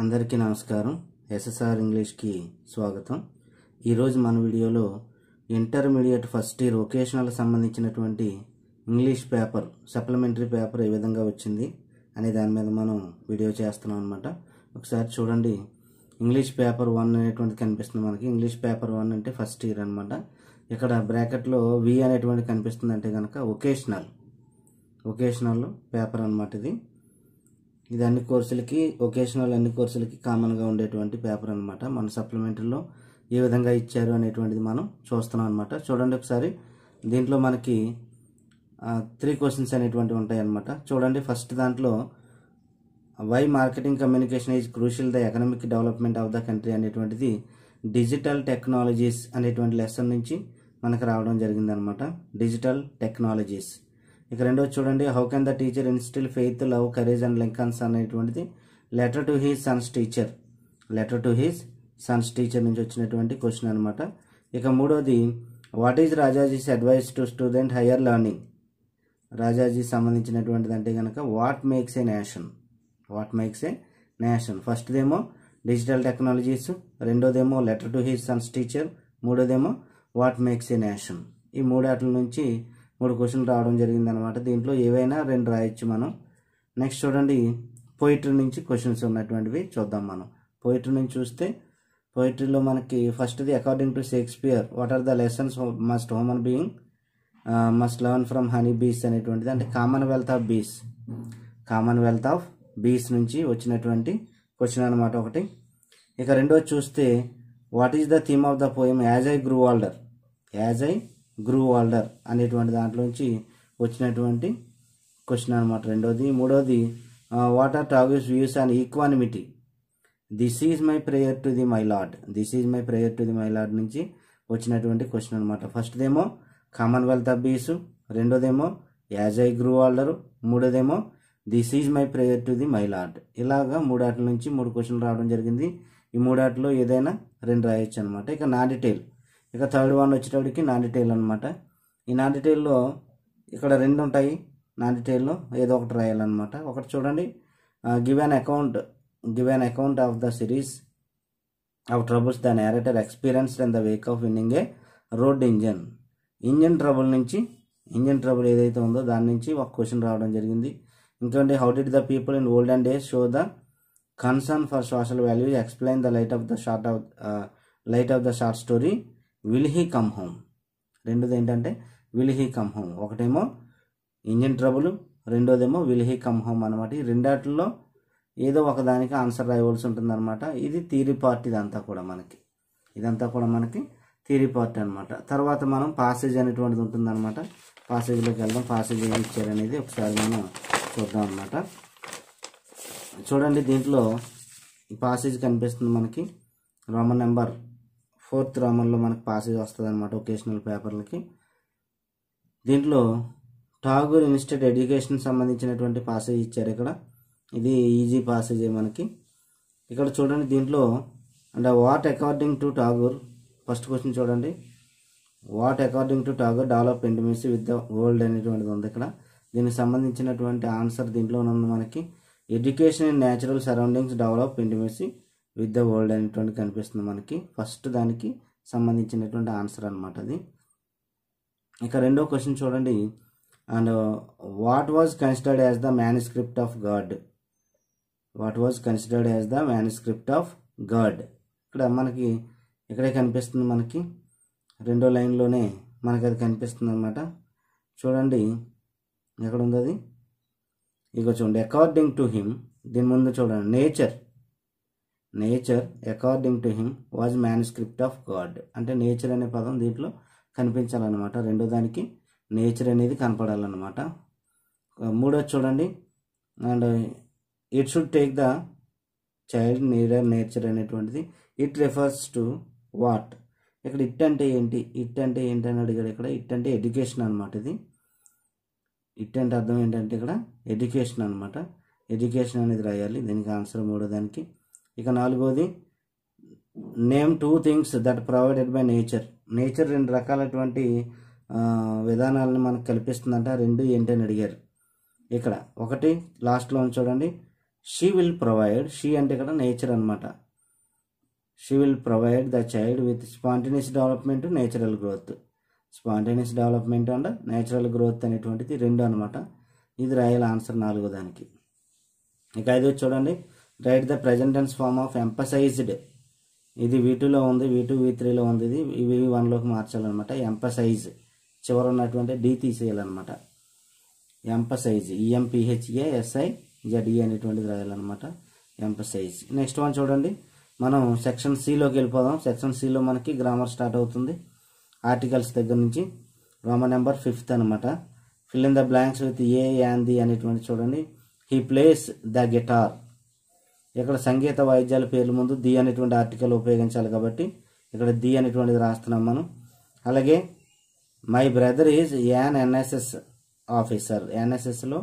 అందరికీ నమస్కారం. ఎస్ఎస్ఆర్ ఇంగ్లీష్కి స్వాగతం. ఈరోజు మన వీడియోలో ఇంటర్మీడియట్ ఫస్ట్ ఇయర్ వొకేషనల్ సంబంధించినటువంటి ఇంగ్లీష్ పేపర్ సప్లిమెంటరీ పేపర్ ఏ విధంగా వచ్చింది అనే దాని మీద మనం వీడియో చేస్తున్నాం అనమాట. ఒకసారి చూడండి. ఇంగ్లీష్ పేపర్ 1 అనేటువంటిది కనిపిస్తుంది మనకి. ఇంగ్లీష్ పేపర్ 1 అంటే ఫస్ట్ ఇయర్ అనమాట. ఇక్కడ బ్రాకెట్లో వి అనేటువంటి కనిపిస్తుంది అంటే కనుక వొకేషనల్ పేపర్ అనమాట. ఇది అన్ని కోర్సులకి వొకేషనల్ అన్ని కోర్సులకి కామన్గా ఉండేటువంటి పేపర్ అనమాట. మన సప్లిమెంటరీలో ఏ విధంగా ఇచ్చారు అనేటువంటిది మనం చూస్తున్నాం అనమాట. చూడండి ఒకసారి. దీంట్లో మనకి 3 క్వశ్చన్స్ అనేటువంటివి ఉంటాయి అనమాట. చూడండి. ఫస్ట్ దాంట్లో why marketing communication is crucial the economic development of the country అనేటువంటిది డిజిటల్ టెక్నాలజీస్ అనేటువంటి లెసన్ నుంచి మనకు రావడం జరిగిందనమాట. Digital technologies. ఇక రెండోది చూడండి. How can the teacher instil faith, love, courage and Lincoln's అనేటువంటిది letter to his sons teacher నుంచి వచ్చినటువంటి క్వశ్చన్ అనమాట. ఇక మూడోది what is Rajaji's advice to student higher learning. Rajaji సంబంధించినటువంటిది అంటే కనుక వాట్ మేక్స్ ఏ నేషన్. ఫస్ట్దేమో digital technologies, రెండోదేమో letter to his sons teacher, మూడోదేమో వాట్ మేక్స్ ఏ నేషన్. ఈ మూడాట్ల నుంచి 3 క్వశ్చన్లు రావడం జరిగింది అనమాట. దీంట్లో ఏవైనా 2 రాయొచ్చు మనం. నెక్స్ట్ చూడండి. పోయిటరీ నుంచి క్వశ్చన్స్ ఉన్నటువంటివి చూద్దాం మనం. పోయిటరీ నుంచి చూస్తే పోయిటరీలో మనకి ఫస్ట్ది according to Shakespeare what are the lessons must human being must learn from honey bees అనేటువంటిది అంటే కామన్వెల్త్ ఆఫ్ బీస్ నుంచి వచ్చినటువంటి క్వశ్చన్ అనమాట ఒకటి. ఇక రెండోది చూస్తే what is the theme of the poem as I grew older అనేటువంటి దాంట్లోంచి వచ్చినటువంటి క్వశ్చన్ అనమాట రెండోది. మూడోది what are Tagore's views on equanimity. This is my prayer to the my Lord నుంచి వచ్చినటువంటి క్వశ్చన్ అనమాట. ఫస్ట్దేమో కామన్వెల్త్ ఆఫ్ బీస్, రెండోదేమో యాజ్ ఐ గ్రూ ఓల్డర్, మూడోదేమో this is my prayer to the my Lord. ఇలాగా మూడాట్ల నుంచి 3 క్వశ్చన్లు రావడం జరిగింది. ఈ మూడాట్లో ఏదైనా 2 రాయొచ్చు అనమాట. ఇక నాన్ డీటెయిల్. ఇక థర్డ్ వన్ వచ్చేటప్పటికి నాన్ డీటెయిల్ అనమాట. ఈ నాన్ డీటెయిల్లో ఇక్కడ 2 ఉంటాయి. నాన్ డీటెయిల్లో ఏదో ఒకటి రాయాలన్నమాట. ఒకటి చూడండి. Give an account of the series of troubles the narrator experienced in the wake of winning a road engine trouble ఏదైతే ఉందో దాని నుంచి ఒక క్వశ్చన్ రావడం జరిగింది. ఇంకోటి how did the people in olden days show the concern for social values explain the light of the short story will he come home. రెండోది ఏంటంటే విల్ హీ కమ్ హోమ్. ఒకటేమో ఇంజన్ ట్రబుల్, రెండోదేమో will he come home అనమాట. ఈ రెండాటిల్లో ఏదో ఒకదానికి answer రాయవలసి ఉంటుంది అనమాట. ఇది థియరీ పార్ట్. ఇదంతా కూడా మనకి థియరీ పార్ట్ అనమాట. తర్వాత మనం పాసేజ్ అనేటువంటిది ఉంటుంది అనమాట. పాసేజ్లోకి వెళ్దాం. పాసేజ్ ఏమి ఇచ్చారనేది ఒకసారి మనం చూద్దాం అనమాట. చూడండి. దీంట్లో పాసేజ్ కనిపిస్తుంది మనకి. రోమన్ నెంబర్ 4th రోమన్లో మనకి పాసేజ్ వస్తుంది అనమాట వొకేషనల్ పేపర్లకి. దీంట్లో ఠాగూర్ ఇన్స్టిట్యూట్ ఎడ్యుకేషన్ సంబంధించినటువంటి పాసేజ్ ఇచ్చారు ఇక్కడ. ఇది ఈజీ పాసేజే మనకి. ఇక్కడ చూడండి. దీంట్లో అంటే what according to Tagore, first question చూడండి. What according to Tagore develop intimacy with the world అనేటువంటిది ఉంది ఇక్కడ. దీనికి సంబంధించినటువంటి ఆన్సర్ దీంట్లో ఉంది మనకి. Education in natural surroundings develop intimacy with the world అనేటువంటి కనిపిస్తుంది మనకి. ఫస్ట్ దానికి సంబంధించినటువంటి ఆన్సర్ అనమాట అది. ఇక రెండో క్వశ్చన్ చూడండి. And what was considered as the manuscript of God. ఇక్కడ మనకి ఇక్కడే కనిపిస్తుంది మనకి. రెండో లైన్లోనే మనకి అది కనిపిస్తుంది అనమాట. చూడండి ఎక్కడ ఉంది అది. ఇక చూడండి. అకార్డింగ్ టు హిమ్, దీని ముందు చూడండి. Nature according to him was manuscript of God అంటే నేచర్ అనే పదం దీంట్లో కనిపించాలన్నమాట. రెండో దానికి నేచర్ అనేది కనపడాలన్నమాట. మూడోది చూడండి. And it should take the child near nature అనేటువంటిది ఇట్ రిఫర్స్ టు వాట్. ఇక్కడ ఇట్ అంటే ఏంటి అని అడిగాడు ఇక్కడ. ఇట్ అంటే ఎడ్యుకేషన్ అనమాట. ఇది ఇట్ అంటే అర్థం ఏంటంటే ఇక్కడ ఎడ్యుకేషన్ అనమాట. ఎడ్యుకేషన్ అనేది రాయాలి. దీనికి ఆన్సర్ మూడో దానికి. ఇక నాలుగోది name 2 things that provided by nature. 2 రకాలటువంటి విధానాలను మనకు కల్పిస్తుందంట. 2 ఏంటని అడిగారు ఇక్కడ. ఒకటి లాస్ట్లో చూడండి. షీ విల్ ప్రొవైడ్, షీ అంటే ఇక్కడ నేచర్ అనమాట. She will provide the child with spontaneous development, natural growth. Spontaneous development and natural growth అనేటువంటిది రెండు అనమాట. ఇది రాయాలి ఆన్సర్ 4వ దానికి. ఇక 5 చూడండి, write the present tense form of emphasized. ఇది V2లో ఉంది, V2 V3లో ఉంది. ఇది V1లోకి మార్చాలన్నమాట. ఎంపసైజ్ చివర ఉన్నటువంటి డి తీసేయాలన్నమాట. ఎంపసైజ్ EMPHASIZE అనేటువంటిది రాయాలన్నమాట. ఎంపసైజ్. నెక్స్ట్ వన్ చూడండి, మనం సెక్షన్ సిలోకి వెళ్ళిపోదాం. సెక్షన్ సిలో మనకి గ్రామర్ స్టార్ట్ అవుతుంది. ఆర్టికల్స్ దగ్గర నుంచి రోమన్ నెంబర్ 5 అనమాట. Fill in the blanks with a and the అనేటువంటి చూడండి. He plays the guitar. ఇక్కడ సంగీత వాయిద్యాల పేర్ల ముందు ది అనేటువంటి ఆర్టికల్ ఉపయోగించాలి కాబట్టి ఇక్కడ ది అనేటువంటిది రాస్తున్నాం మనం. అలాగే my brother is an NSS officer. NSSలో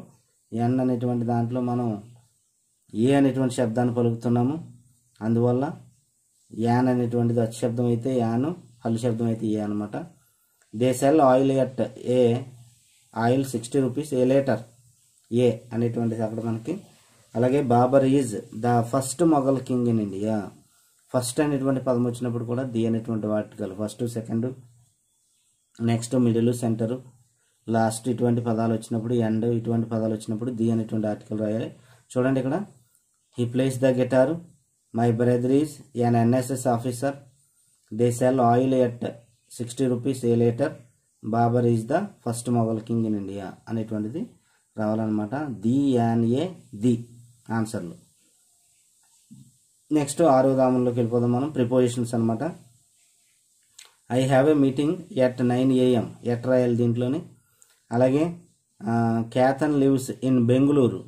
ఎన్ అనేటువంటి దాంట్లో మనం ఏ అనేటువంటి శబ్దాన్ని పలుకుతున్నాము. అందువల్ల యాన్ అనేటువంటిది అచ్చు శబ్దం అయితే యాను, హల్లు శబ్దం అయితే ఏ అనమాట. They sell oil at a, oil 60 rupees a litre, a అనేటువంటిది అక్కడ మనకి. అలాగే Babur is the first Mughal king in India. First అనేటువంటి పదం వచ్చినప్పుడు కూడా ది అనేటువంటి article, first second next middle centre last ఇటువంటి పదాలు వచ్చినప్పుడు, ఎండ్ ఇటువంటి పదాలు వచ్చినప్పుడు ది అనేటువంటి ఆర్టికల్ రాయాలి. చూడండి ఇక్కడ he plays the guitar, my brother is an NSS officer, they sell oil at 60 rupees a litre, Babur is the first Mughal king in India అనేటువంటిది రావాలన్నమాట. ది యాన్ ఏ ది ఆన్సర్లు. నెక్స్ట్ 6వ దామంలోకి వెళ్ళిపోదాం మనం. ప్రిపోజిషన్స్ అనమాట. I have a meeting at 9 AM at రాయాలి దీంట్లోని. అలాగే Kathan lives in Bengaluru,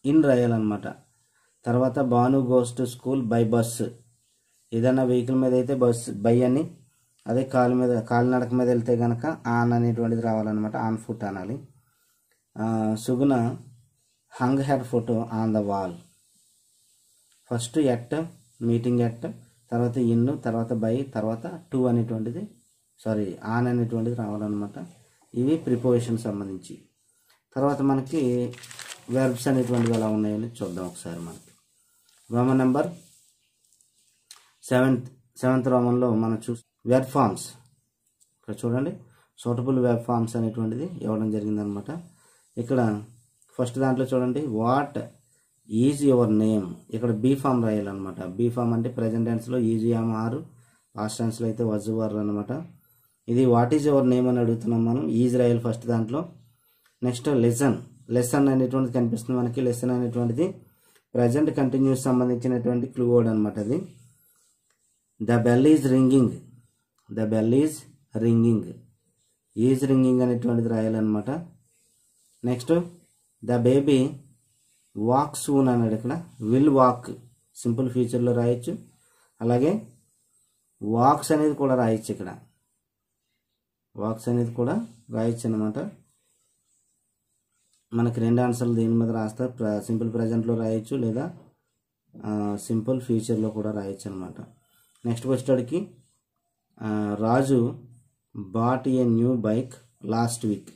in రాయాలన్నమాట. తర్వాత Bhanu goes to school by bus. ఏదైనా వెహికల్ మీద అయితే బస్ బై అని, అదే కాలినడక మీద వెళ్తే కనుక ఆన్ అనేటువంటిది రావాలన్నమాట. ఆన్ ఫుట్ అనాలి. Suguna hung her photo on the wall. First at, meeting at, తర్వాత ఇన్, తర్వాత బై, తర్వాత టు అనేటువంటిది ఆన్ అనేటువంటిది రావాలన్నమాట. ఇవి ప్రిపోజిషన్ సంబంధించి. తర్వాత మనకి వెర్బ్స్ అనేటువంటివి ఎలా ఉన్నాయని చూద్దాం ఒకసారి. మనకి రోమన్ నెంబర్ 7th రోమన్లో మనం వెర్బ్ ఫార్మ్స్ ఇక్కడ చూడండి. సూటబుల్ వెర్బ్ ఫార్మ్స్ అనేటువంటిది ఇవ్వడం జరిగిందనమాట. ఇక్కడ ఫస్ట్ దాంట్లో చూడండి, వాట్ ఈజ్ యువర్ నేమ్. ఇక్కడ బీ ఫామ్ రాయాలన్నమాట. బీ ఫామ్ అంటే ప్రెజెంట్ టెన్స్లో ఈజ్ యామ్ ఆర్, పాస్ట్ టెన్స్లో అయితే వజ్ వర్ అనమాట. ఇది వాట్ ఈజ్ యువర్ నేమ్ అని అడుగుతున్నాం మనం. ఈజ్ రాయాలి ఫస్ట్ దాంట్లో. నెక్స్ట్ లెసన్ అనేటువంటిది కనిపిస్తుంది మనకి. లెసన్ అనేటువంటిది ప్రజెంట్ కంటిన్యూస్ సంబంధించినటువంటి క్లూ వర్డ్ అనమాట. అది the bell is ringing, the bell is ringing, is ringing అనేటువంటిది రాయాలన్నమాట. Next the baby walk soon అన్నాడు. ఇక్కడ విల్ వాక్ సింపుల్ ఫ్యూచర్లో రాయొచ్చు. అలాగే వాక్స్ అనేది కూడా రాయొచ్చు. ఇక్కడ వాక్స్ అనేది కూడా రాయొచ్చు అనమాట. మనకి 2 ఆన్సర్లు దీని మీద రాస్తే సింపుల్ ప్రజెంట్లో రాయొచ్చు, లేదా సింపుల్ ఫ్యూచర్లో కూడా రాయొచ్చు అనమాట. నెక్స్ట్ వచ్చేటికి Raju bought a new bike last week.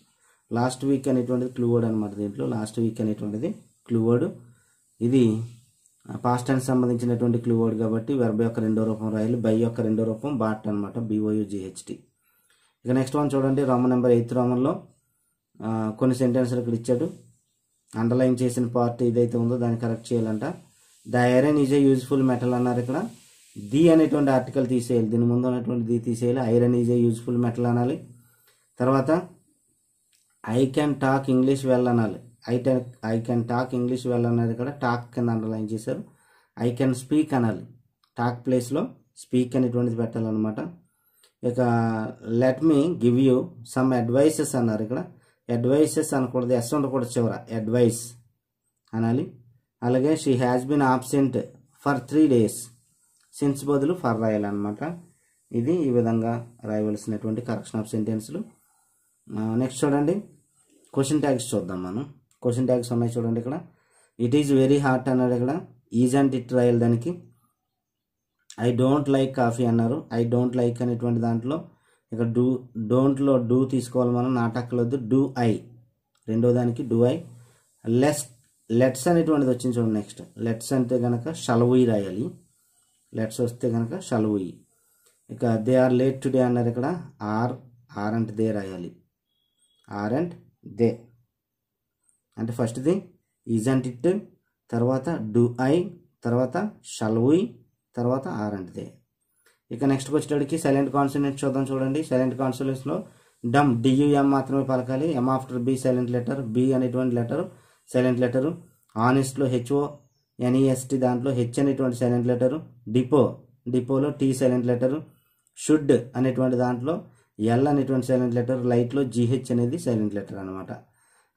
Last week అనేటువంటిది క్లూ వర్డ్ అనమాట. దీంట్లో లాస్ట్ వీక్ అనేటువంటిది క్లూ వర్డ్. ఇది పాస్ట్ టెన్స్ సంబంధించినటువంటి క్లూ వర్డ్ కాబట్టి వెర్బ్ యొక్క 2వ రూపం రాయాలి. బై యొక్క 2వ రూపం బాట్ అనమాట. BOUGHT. ఇక నెక్స్ట్ వన్ చూడండి, రోమన్ నెంబర్ 8th రోమన్లో కొన్ని సెంటెన్స్లు ఇక్కడ ఇచ్చాడు. అండర్లైన్ చేసిన పార్ట్ ఏదైతే ఉందో దాన్ని కరెక్ట్ చేయాలంట. The iron is a useful metal అన్నారు. ఇక్కడ ది అనేటువంటి ఆర్టికల్ తీసేయాలి. దీని ముందు ఉన్నటువంటి ది తీసేయాలి. Iron is a useful metal అనాలి. తర్వాత I can talk English well అనాలి. I can talk English well అన్నారు. ఇక్కడ టాక్ కింద అండర్లైన్ చేశారు. ఐ కెన్ స్పీక్ అనాలి. టాక్ ప్లేస్లో స్పీక్ అనేటువంటిది పెట్టాలన్నమాట. ఇక let me give you some advices అన్నారు. ఇక్కడ అడ్వైసెస్ అనకూడదు, ఎస్ ఉండకూడదు చివర, అడ్వైస్ అనాలి. అలాగే she has been absent for 3 days. Since బదులు ఫర్ రాయాలన్నమాట. ఇది ఈ విధంగా రాయవలసినటువంటి కరెక్షన్ ఆఫ్ సెంటెన్స్లు. నెక్స్ట్ చూడండి, క్వశ్చన్ ట్యాగ్స్ చూద్దాం మనం. క్వశ్చన్ ట్యాగ్స్ ఉన్నాయి చూడండి. ఇక్కడ ఇట్ ఈజ్ వెరీ హాట్ అన్నాడు. ఇక్కడ ఈజ్ అండ్ ఇట్ రాయాలి దానికి. ఐ డోంట్ లైక్ కాఫీ అన్నారు. ఐ డోంట్ లైక్ అనేటువంటి దాంట్లో ఇక్కడ డోంట్లో డూ తీసుకోవాలి మనం, నాటకలొద్దు. డూ ఐ, రెండో దానికి డూ ఐ. లెట్స్ అనేటువంటిది వచ్చింది చూడండి. నెక్స్ట్ లెట్స్ అంటే కనుక షల్వుయి రాయాలి. లెట్స్ వస్తే కనుక షల్వుయి. ఇక దే ఆర్ లేట్ టుడే అన్నారు. ఇక్కడ ఆర్ అండ్ దే రాయాలి. ఆర్ అండ్ దే అంటే ఫస్ట్ది ఈజంట్ ఇట్, తర్వాత డూ ఐ, తర్వాత షల్వుయి, తర్వాత ఆర్ అండ్ దే. ఇక నెక్స్ట్కి వచ్చేటప్పటికి సైలెంట్ కాన్సోనెంట్ చూద్దాం. చూడండి, సైలెంట్ కాన్సోనెంట్స్లో డమ్ డియుఎం మాత్రమే పలకాలి. M after B silent letter, B అనేటువంటి లెటర్ సైలెంట్ లెటరు. ఆనెస్ట్లో HONEST దాంట్లో హెచ్ అనేటువంటి సైలెంట్ లెటరు. డిపోలో టీ సైలెంట్ లెటరు. షుడ్ అనేటువంటి దాంట్లో ఎల్ అనేటువంటి సైలెంట్ లెటర్. లైట్లో GH అనేది సైలెంట్ లెటర్ అనమాట.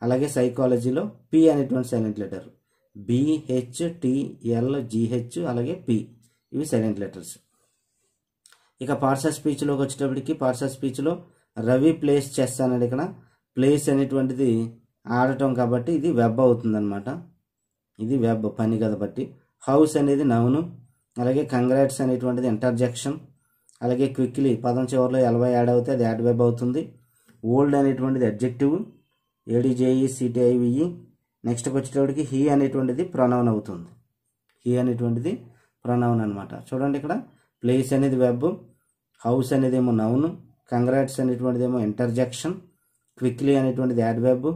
అలాగే సైకాలజీలో పి అనేటువంటి సైలెంట్ లెటర్. BHTLGH అలాగే పి, ఇవి సైలెంట్ లెటర్స్. ఇక పార్ట్స్ ఆఫ్ స్పీచ్లోకి వచ్చేటప్పటికి పార్ట్స్ ఆఫ్ స్పీచ్లో రవి ప్లేస్ చెస్ అన్నాడు. ఇక్కడ ప్లేస్ అనేటువంటిది ఆడటం కాబట్టి ఇది వెబ్ అవుతుంది అనమాట. ఇది వెబ్ పని కాబట్టి. హౌస్ అనేది నౌను. అలాగే కంగ్రాట్స్ అనేటువంటిది ఇంటర్జెక్షన్. అలాగే క్విక్లీ పదం చివరిలో LY యాడ్ అవుతే అది యాడ్ వెబ్ అవుతుంది. ఓల్డ్ అనేటువంటిది అడ్జెక్టివ్, ADJECTIVE. నెక్స్ట్కి వచ్చేటప్పటికి హీ అనేటువంటిది ప్రొనౌన్ అవుతుంది. హీ అనేటువంటిది ప్రొనౌన్ అనమాట. చూడండి, ఇక్కడ ప్లేస్ అనేది వెబ్, హౌస్ అనేది ఏమో నౌన్, కంగ్రాట్స్ అనేటువంటిది ఏమో ఇంటర్జెక్షన్, క్విక్లీ అనేటువంటిది యాడ్ వెబ్,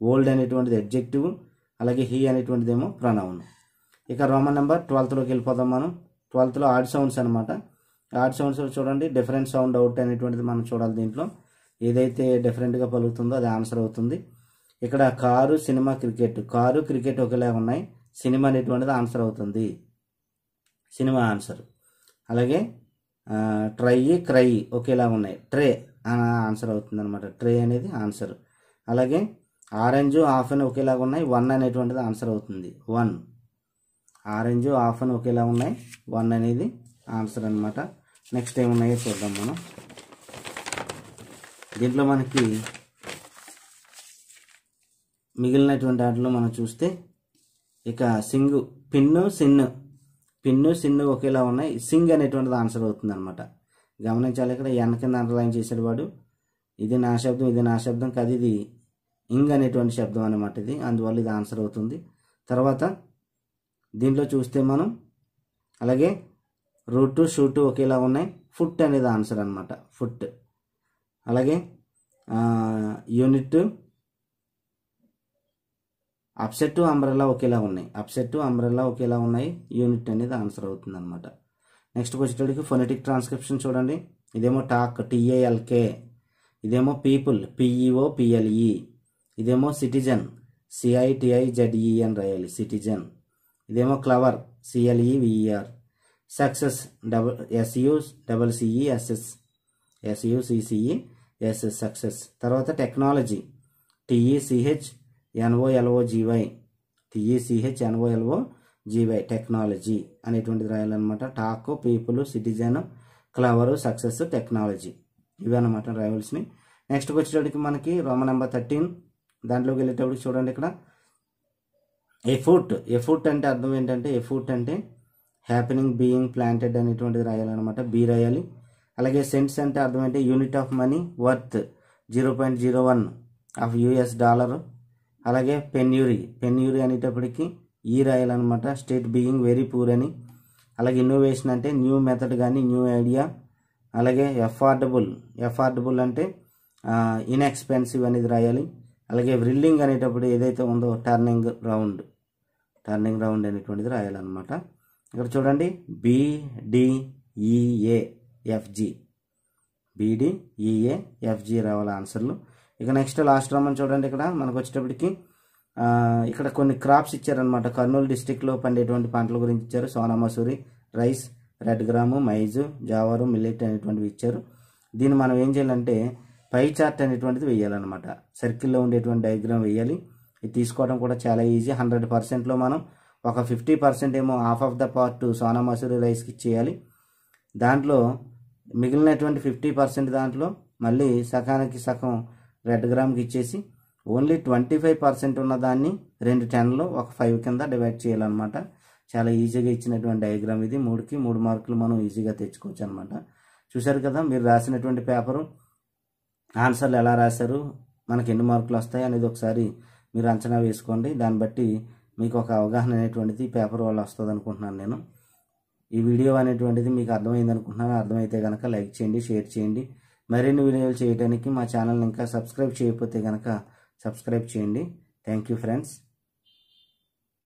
ఓల్డ్ అనేటువంటిది అడ్జెక్టివ్, అలాగే హీ అనేటువంటిది ఏమో ప్రొనౌన్. ఇక రోమన్ నెంబర్ 12లోకి వెళ్ళిపోదాం మనం. 12లో ఆడ్ సౌండ్స్ అనమాట. ఆడ్ సౌండ్స్ చూడండి, డిఫరెంట్ సౌండ్ అవుట్ అనేటువంటిది మనం చూడాలి. దీంట్లో ఏదైతే డిఫరెంట్గా పలుకుతుందో అది ఆన్సర్ అవుతుంది. ఇక్కడ car, cinema, cricket. Car, cricket ఒకేలా ఉన్నాయి. సినిమా అనేటువంటిది ఆన్సర్ అవుతుంది, సినిమా ఆన్సర్. అలాగే ట్రై, క్రై ఒకేలా ఉన్నాయి. ట్రే ఆన్సర్ అవుతుంది అనమాట. ట్రే అనేది ఆన్సర్. అలాగే ఆరెంజ్, ఆఫ్ అని ఒకేలాగా ఉన్నాయి. 1 అనేటువంటిది ఆన్సర్ అవుతుంది. 1. ఆరెంజ్, ఆఫ్ అని ఒకేలా ఉన్నాయి. 1 అనేది ఆన్సర్ అనమాట. నెక్స్ట్ ఏమున్నాయో చూద్దాం మనం. దీంట్లో మనకి మిగిలినటువంటి వాటిలో మనం చూస్తే ఇక సింగు, పిన్ను, సిన్ను ఒకేలా ఉన్నాయి. సింగ్ అనేటువంటిది ఆన్సర్ అవుతుంది అనమాట. గమనించాలి, ఇక్కడ ఎన్ కింద అండర్లైన్ చేసాడు వాడు. ఇది నా శబ్దం, ఇది నా శబ్దం కాదు, ఇది ఇంగ్ అనేటువంటి శబ్దం అనమాట. ఇది అందువల్ల ఇది ఆన్సర్ అవుతుంది. తర్వాత దీంట్లో చూస్తే మనం అలాగే రూటు, షూటు ఒకేలా ఉన్నాయి. ఫుట్ అనేది ఆన్సర్ అనమాట. ఫుట్. అలాగే యూనిట్, అప్సెట్, అంబ్రెల్లా ఒకేలా ఉన్నాయి. అప్సెట్, అంబ్రెల్లా ఒకేలా ఉన్నాయి. యూనిట్ అనేది ఆన్సర్ అవుతుంది అనమాట. నెక్స్ట్కి వచ్చేటప్పటికి ఫొనెటిక్ ట్రాన్స్క్రిప్షన్ చూడండి. ఇదేమో టాక్, TALK. ఇదేమో పీపుల్, PEOPLE. ఇదేమో సిటిజన్, CITIZE అని రాయాలి, సిటిజన్. ఇదేమో clever, CLEVER. Success, SUCCESS, success. తర్వాత టెక్నాలజీ, TECHNOLOGY, టెక్నాలజీ అనేటువంటిది రాయాలన్నమాట. Talk, people, citizen, clever, success, technology, ఇవి అన్నమాట రాయవలసినవి. నెక్స్ట్కి వచ్చేటప్పటికి మనకి రోమన్ నెంబర్ 13 దాంట్లోకి వెళ్ళేటప్పటికి చూడండి, ఇక్కడ ఎఫుట్ అంటే అర్థం ఏంటంటే, ఎఫుట్ అంటే హ్యాపెనింగ్, బీయింగ్, ప్లాంటెడ్ అనేటువంటిది రాయాలన్నమాట. బి రాయాలి. అలాగే సెంట్స్ అంటే అర్థం ఏంటి, unit of money, worth 0.01 of US dollar. అలాగే పెన్యూరీ అనేటప్పటికి ఈ రాయాలన్నమాట. స్టేట్ బీయింగ్ వెరీ పూర్ అని. అలాగే ఇన్నోవేషన్ అంటే న్యూ మెథడ్ కానీ న్యూ ఐడియా. అలాగే ఎఫార్డబుల్ అంటే ఇన్ఎక్స్పెన్సివ్ అనేది రాయాలి. అలాగే వ్రిల్లింగ్ అనేటప్పుడు ఏదైతే ఉందో టర్నింగ్ రౌండ్ అనేటువంటిది రాయాలన్నమాట. ఇక్కడ చూడండి, BDEAFG రావాలి ఆన్సర్లు. ఇక నెక్స్ట్ లాస్ట్ రమ్మని చూడండి. ఇక్కడ మనకు వచ్చేటప్పటికి ఇక్కడ కొన్ని క్రాప్స్ ఇచ్చారనమాట. కర్నూలు డిస్టిక్లో పండేటువంటి పంటల గురించి ఇచ్చారు. Sona Masuri, rice, red gram, maize, jowar, millet అనేటువంటివి ఇచ్చారు. దీన్ని మనం ఏం చేయాలంటే పై చార్ట్ అనేటువంటిది వేయాలన్నమాట. సర్కిల్లో ఉండేటువంటి డయాగ్రామ్ వేయాలి. ఇది తీసుకోవడం కూడా చాలా ఈజీ. 100%లో మనం ఒక 50% ఏమో half of the part Sona Masoori రైస్కి ఇచ్చేయాలి. దాంట్లో మిగిలినటువంటి 50% దాంట్లో మళ్ళీ సగానికి సగం రెడ్ గ్రామ్కి ఇచ్చేసి ఓన్లీ 25% ఉన్న దాన్ని 2 10లో ఒక 5 కింద డివైడ్ చేయాలన్నమాట. చాలా ఈజీగా ఇచ్చినటువంటి డయాగ్రామ్ ఇది. 3కి 3 మార్కులు మనం ఈజీగా తెచ్చుకోవచ్చు అనమాట. చూశారు కదా, మీరు రాసినటువంటి పేపరు ఆన్సర్లు ఎలా రాశారు, మనకి ఎన్ని మార్కులు వస్తాయి అనేది ఒకసారి మీరు అంచనా వేసుకోండి. దాన్ని బట్టి మీకు ఒక అవగాహన అనేటువంటిది పేపర్ వల్ల వస్తుంది అనుకుంటున్నాను నేను. ఈ వీడియో అనేటువంటిది మీకు అర్థమైంది అనుకుంటున్నాను. అర్థమైతే కనుక లైక్ చేయండి, షేర్ చేయండి. మరిన్ని వీడియోలు చేయడానికి మా ఛానల్ని ఇంకా సబ్స్క్రైబ్ చేయకపోతే కనుక సబ్స్క్రైబ్ చేయండి. Thank you friends.